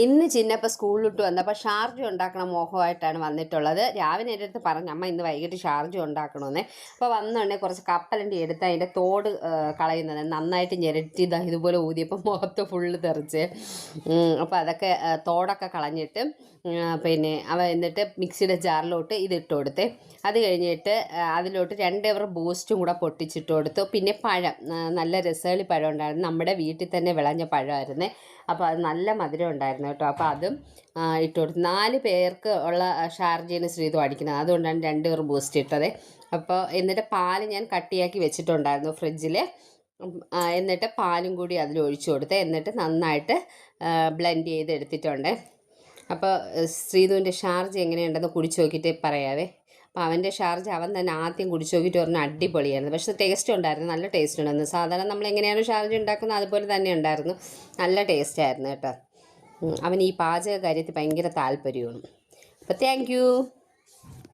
ഇന്ന് ചിന്നപ്പോൾ സ്കൂളിലിട്ട് വന്നപ്പോൾ ഷാർജ ഉണ്ടാക്കണ മോഹമായിട്ടാണ് വന്നിട്ടുള്ളത്. രാവിലെ എൻ്റെ അടുത്ത് പറഞ്ഞു അമ്മ ഇന്ന് വൈകിട്ട് ഷാർജ ഉണ്ടാക്കണമെന്നേ. അപ്പോൾ വന്നുണ്ടെങ്കിൽ കുറച്ച് കപ്പലണ്ടി എടുത്ത് അതിൻ്റെ തോട് കളയുന്നത് നന്നായിട്ട് ഞെരട്ടി ഇതുപോലെ ഊതിയപ്പോൾ മുഖത്ത് ഫുള്ള് തെറിച്ച്. അപ്പോൾ അതൊക്കെ തോടൊക്കെ കളഞ്ഞിട്ട് പിന്നെ എന്നിട്ട് മിക്സിയുടെ ജാറിലോട്ട് ഇതിട്ട് കൊടുത്തേ. അത് കഴിഞ്ഞിട്ട് അതിലോട്ട് 2 എവർ ബൂസ്റ്റും കൂടെ പൊട്ടിച്ചിട്ട് കൊടുത്തു. പിന്നെ പഴം, നല്ല രസകളി പഴം ഉണ്ടായിരുന്നു, നമ്മുടെ വീട്ടിൽ തന്നെ വിളഞ്ഞ പഴമായിരുന്നേ. അപ്പോൾ അത് നല്ല മധുരം ഉണ്ടായിരുന്നു കേട്ടോ. അപ്പോൾ അതും ഇട്ട് കൊടുത്തു. 4 പേർക്ക് ഉള്ള ഷാർജയാണ് ശ്രീതു അടിക്കുന്നത്, അതുകൊണ്ടാണ് 2 എവർ ബൂസ്റ്റ് ഇട്ടത്. അപ്പോൾ എന്നിട്ട് പാല് ഞാൻ കട്ടിയാക്കി വെച്ചിട്ടുണ്ടായിരുന്നു ഫ്രിഡ്ജിൽ. എന്നിട്ട് പാലും കൂടി അതിൽ ഒഴിച്ചു കൊടുത്ത് എന്നിട്ട് നന്നായിട്ട് ബ്ലെൻഡ് ചെയ്ത് എടുത്തിട്ടുണ്ട്. അപ്പോൾ ശ്രീധുവിൻ്റെ ഷാർജ എങ്ങനെയുണ്ടെന്ന് കുടിച്ച് നോക്കിയിട്ട് പറയാവേ. അപ്പോൾ അവൻ്റെ ഷാർജ അവൻ തന്നെ ആദ്യം കുടിച്ച് നോക്കിയിട്ട് പറഞ്ഞാൽ അടിപൊളിയായിരുന്നു. പക്ഷേ ടേസ്റ്റ് ഉണ്ടായിരുന്നു, നല്ല ടേസ്റ്റ് ഉണ്ടായിരുന്നു. സാധാരണ നമ്മൾ എങ്ങനെയാണ് ഷാർജ ഉണ്ടാക്കുന്നത് അതുപോലെ തന്നെ ഉണ്ടായിരുന്നു, നല്ല ടേസ്റ്റ് ആയിരുന്നു കേട്ടോ. അവൻ ഈ പാചക കാര്യത്തിൽ ഭയങ്കര താല്പര്യമാണ്. അപ്പോൾ താങ്ക് യു.